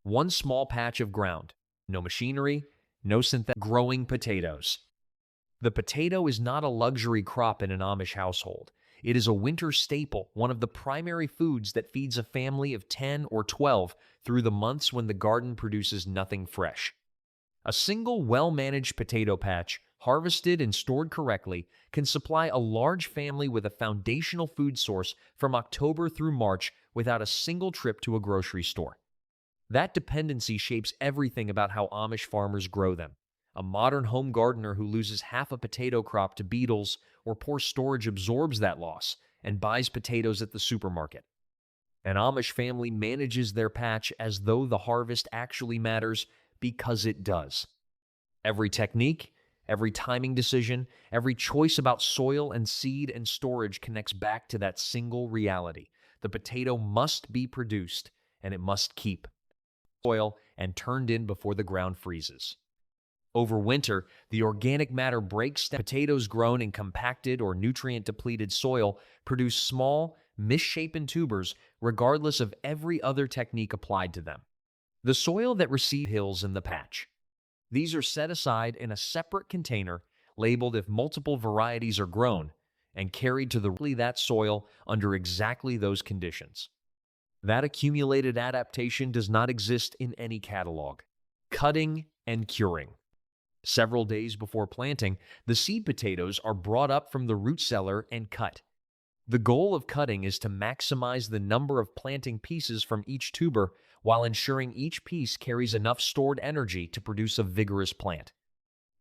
One small patch of ground, no machinery, no synthetic growing potatoes. The potato is not a luxury crop in an Amish household. It is a winter staple, one of the primary foods that feeds a family of 10 or 12 through the months when the garden produces nothing fresh. A single well-managed potato patch, harvested and stored correctly, can supply a large family with a foundational food source from October through March without a single trip to a grocery store. That dependency shapes everything about how Amish farmers grow them. A modern home gardener who loses half a potato crop to beetles or poor storage absorbs that loss and buys potatoes at the supermarket. An Amish family manages their patch as though the harvest actually matters, because it does. Every technique, every timing decision, every choice about soil and seed and storage connects back to that single reality. The potato must be produced, and it must keep soil and turned in before the ground freezes. Over winter, the organic matter breaks down. Potatoes grown in compacted or nutrient-depleted soil produce small, misshapen tubers regardless of every other technique applied to them. The soil that receives hills in the patch. These are set aside in a separate container labeled if multiple varieties are grown and carried to that soil under exactly those conditions. That accumulated adaptation does not exist in any catalog. Cutting and curing. Several days before planting, the seed potatoes are brought up from the root cellar and cut. The goal of cutting is to maximize the number of planting pieces from each tuber while ensuring each piece carries enough stored energy to produce a vigorous plant.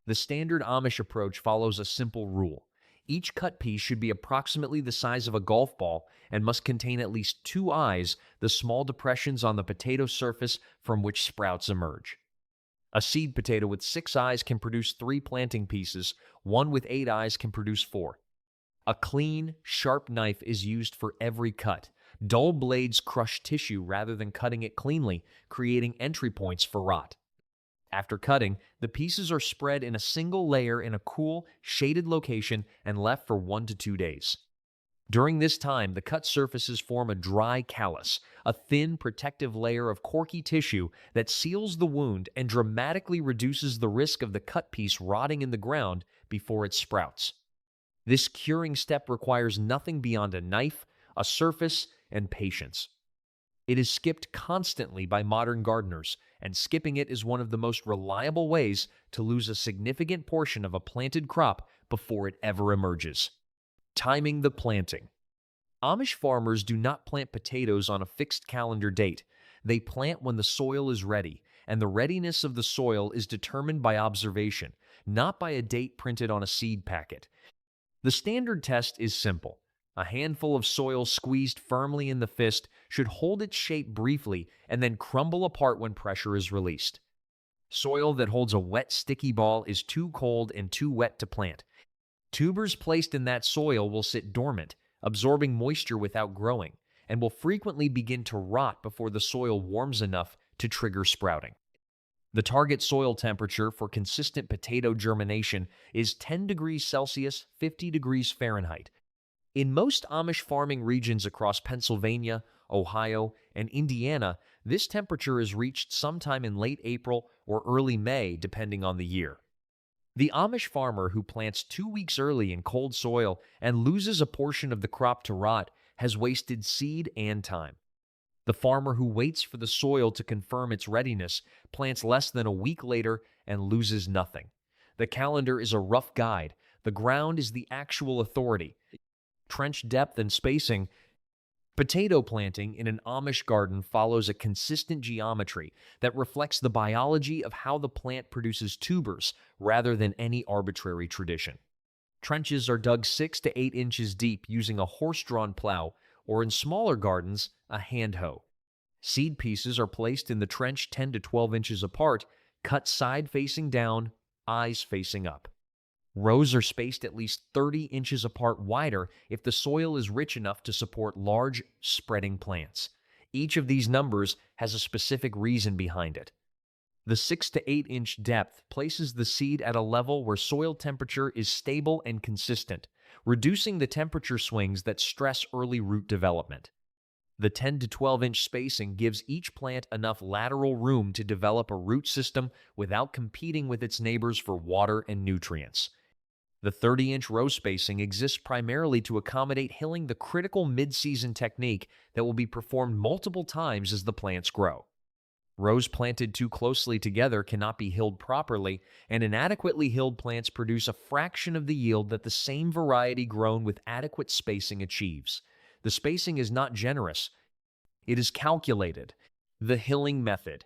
The standard Amish approach follows a simple rule. Each cut piece should be approximately the size of a golf ball and must contain at least 2 eyes, the small depressions on the potato surface from which sprouts emerge. A seed potato with 6 eyes can produce 3 planting pieces, one with 8 eyes can produce 4. A clean, sharp knife is used for every cut. Dull blades crush tissue rather than cutting it cleanly, creating entry points for rot. After cutting, the pieces are spread in a single layer in a cool, shaded location and left for 1 to 2 days. During this time, the cut surfaces form a dry callus, a thin, protective layer of corky tissue that seals the wound and dramatically reduces the risk of the cut piece rotting in the ground before it sprouts. This curing step requires nothing beyond a knife, a surface, and patience. It is skipped constantly by modern gardeners, and skipping it is one of the most reliable ways to lose a significant portion of a planted crop before it ever emerges. Timing the planting. Amish farmers do not plant potatoes on a fixed calendar date. They plant when the soil is ready, and the readiness of the soil is determined by observation, not by a date printed on a seed packet. The standard test is simple. A handful of soil squeezed firmly in the fist should hold its shape briefly and then crumble apart when pressure is released. Soil that holds a wet, sticky ball is too cold and too wet to plant. Tubers placed in that soil will sit dormant, absorbing moisture without growing, and will frequently begin to rot before the soil warms enough to trigger sprouting. The target soil temperature for consistent potato germination is 10 degrees Celsius, 50 degrees Fahrenheit. In most Amish farming regions across Pennsylvania, Ohio, and Indiana, this temperature is reached sometime in late April or early May, depending on the year. The Amish farmer who plants 2 weeks early in cold soil and loses a portion of the crop to rot has wasted seed and time. The farmer who waits for the soil to confirm its readiness plants less than a week later and loses nothing. The calendar is a rough guide. The ground is the actual authority. Trench depth and spacing. Potato planting in an Amish garden follows a consistent geometry that reflects the biology of how the plant produces tubers rather than any arbitrary tradition. Trenches are dug 6 to 8 inches deep using a horse-drawn plow, or in smaller gardens, a hand hoe. Seed pieces are placed in the trench 10 to 12 inches apart, cut side facing down, eyes facing up. Rows are spaced at least 30 inches apart wider if the soil is rich enough to support large, spreading plants. Each of these numbers has a specific reason behind it. The 6 to 8 inch depth places the seed at a level where soil temperature is stable and consistent, reducing the temperature swings that stress early root development. The 10 to 12-inch spacing gives each plant enough lateral room to develop a root system without competing with its neighbors for water and nutrients. The 30-inch row spacing exists primarily to accommodate hilling, the critical mid-season technique that will be performed multiple times as the plants grow. Rows planted too closely together cannot be hilled properly, and inadequately hilled plants produce a fraction of the yield that the same variety grown with adequate spacing achieves. The spacing is not generous, it is calculated. The hilling method.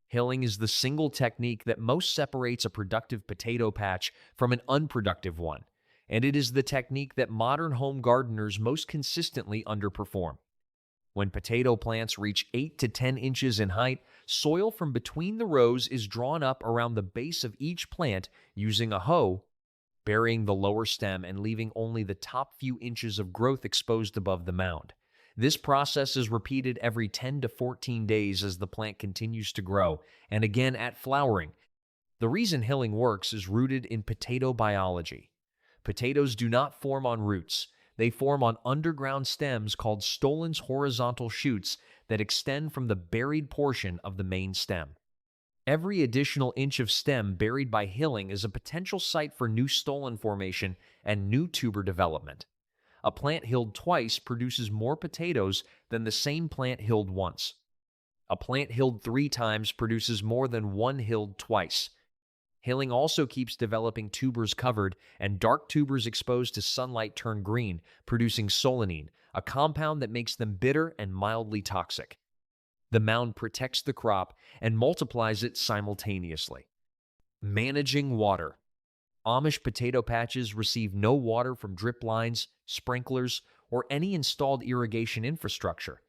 Hilling is the single technique that most separates a productive potato patch from an unproductive one, and it is the technique that modern home gardeners most consistently underperform. When potato plants reach 8 to 10 inches in height, soil from between the rows is drawn up around the base of each plant using a hoe, burying the lower stem and leaving only the top few inches of growth exposed above the mound. This process is repeated every 10 to 14 days as the plant continues to grow, and again at flowering. The reason hilling works is rooted in potato biology. Potatoes do not form on roots. They form on underground stems called stolons, horizontal shoots that extend from the buried portion of the main stem. Every additional inch of stem buried by hilling is a potential site for new stolon formation and new tuber development. A plant hilled twice produces more potatoes than the same plant hilled once. A plant hilled 3 times produces more than one hilled twice. Hilling also keeps developing tubers covered, and dark tubers exposed to sunlight turn green, producing solanine, a compound that makes them bitter and mildly toxic. The mound protects the crop and multiplies it simultaneously. Managing water. Amish potato patches receive no water from drip lines, sprinklers, or any installed irrigation infrastructure.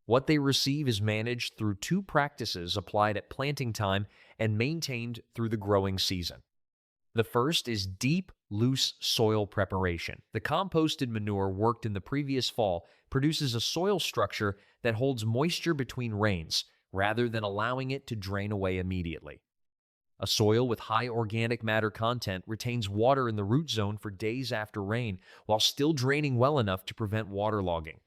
What they receive is managed through 2 practices applied at planting time and maintained through the growing season. The first is deep, loose soil preparation. The composted manure worked in the previous fall produces a soil structure that holds moisture between rains, rather than allowing it to drain away immediately. A soil with high organic matter content retains water in the root zone for days after rain, while still draining well enough to prevent waterlogging.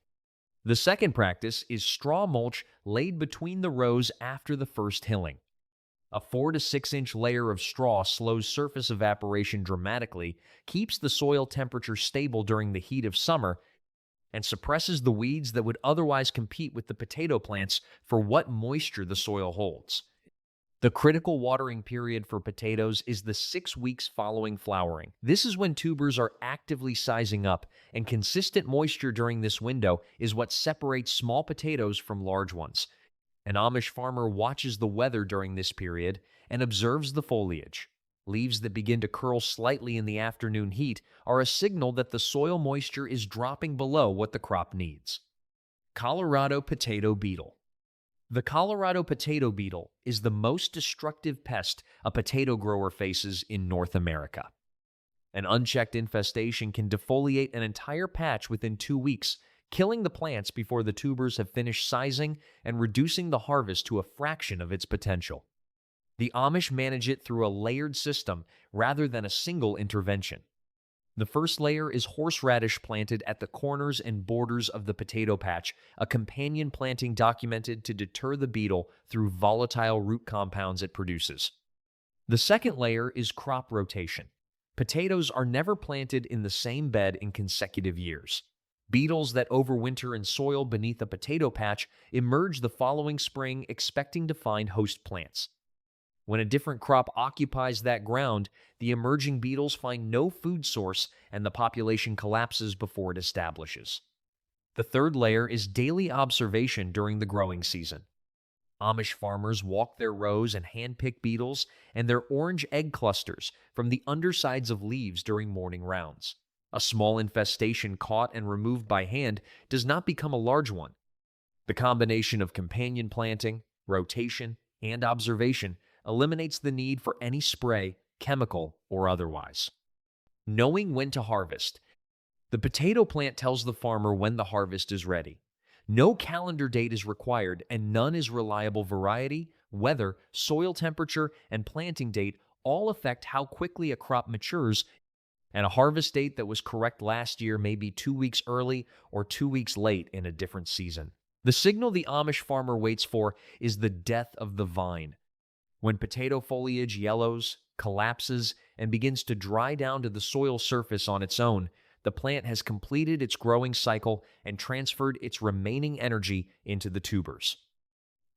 The second practice is straw mulch laid between the rows after the first hilling. A 4 to 6 inch layer of straw slows surface evaporation dramatically, keeps the soil temperature stable during the heat of summer, and suppresses the weeds that would otherwise compete with the potato plants for what moisture the soil holds. The critical watering period for potatoes is the 6 weeks following flowering. This is when tubers are actively sizing up, and consistent moisture during this window is what separates small potatoes from large ones. An Amish farmer watches the weather during this period and observes the foliage. Leaves that begin to curl slightly in the afternoon heat are a signal that the soil moisture is dropping below what the crop needs. Colorado potato beetle. The Colorado potato beetle is the most destructive pest a potato grower faces in North America. An unchecked infestation can defoliate an entire patch within 2 weeks, killing the plants before the tubers have finished sizing and reducing the harvest to a fraction of its potential. The Amish manage it through a layered system rather than a single intervention. The first layer is horseradish planted at the corners and borders of the potato patch, a companion planting documented to deter the beetle through volatile root compounds it produces. The second layer is crop rotation. Potatoes are never planted in the same bed in consecutive years. Beetles that overwinter in soil beneath a potato patch emerge the following spring expecting to find host plants. When a different crop occupies that ground, the emerging beetles find no food source and the population collapses before it establishes. The third layer is daily observation during the growing season. Amish farmers walk their rows and handpick beetles and their orange egg clusters from the undersides of leaves during morning rounds. A small infestation caught and removed by hand does not become a large one. The combination of companion planting, rotation, and observation eliminates the need for any spray, chemical, or otherwise. Knowing when to harvest. The potato plant tells the farmer when the harvest is ready. No calendar date is required, and none is reliable. Variety, weather, soil temperature, and planting date all affect how quickly a crop matures, and a harvest date that was correct last year may be 2 weeks early or 2 weeks late in a different season. The signal the Amish farmer waits for is the death of the vine. When potato foliage yellows, collapses, and begins to dry down to the soil surface on its own, the plant has completed its growing cycle and transferred its remaining energy into the tubers.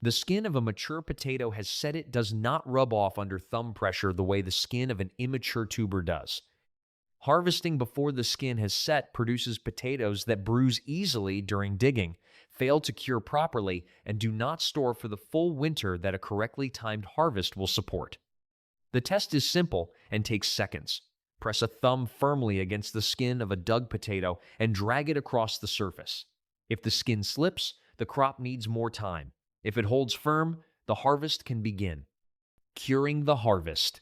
The skin of a mature potato has said it does not rub off under thumb pressure the way the skin of an immature tuber does. Harvesting before the skin has set produces potatoes that bruise easily during digging, fail to cure properly, and do not store for the full winter that a correctly timed harvest will support. The test is simple and takes seconds. Press a thumb firmly against the skin of a dug potato and drag it across the surface. If the skin slips, the crop needs more time. If it holds firm, the harvest can begin. Curing the harvest.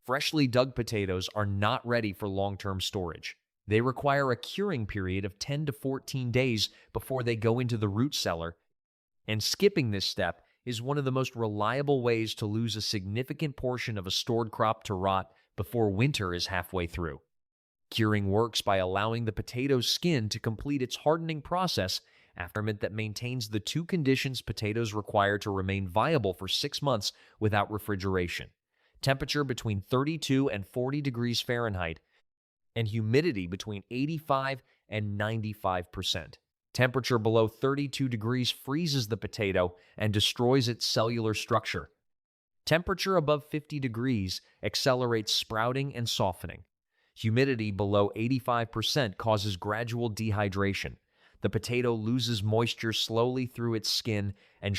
Freshly dug potatoes are not ready for long-term storage. They require a curing period of 10 to 14 days before they go into the root cellar, and skipping this step is one of the most reliable ways to lose a significant portion of a stored crop to rot before winter is halfway through. Curing works by allowing the potato's skin to complete its hardening process after that maintains the two conditions potatoes require to remain viable for 6 months without refrigeration: temperature between 32 and 40 degrees Fahrenheit, and humidity between 85 and 95%. Temperature below 32 degrees freezes the potato and destroys its cellular structure. Temperature above 50 degrees accelerates sprouting and softening. Humidity below 85% causes gradual dehydration. The potato loses moisture slowly through its skin and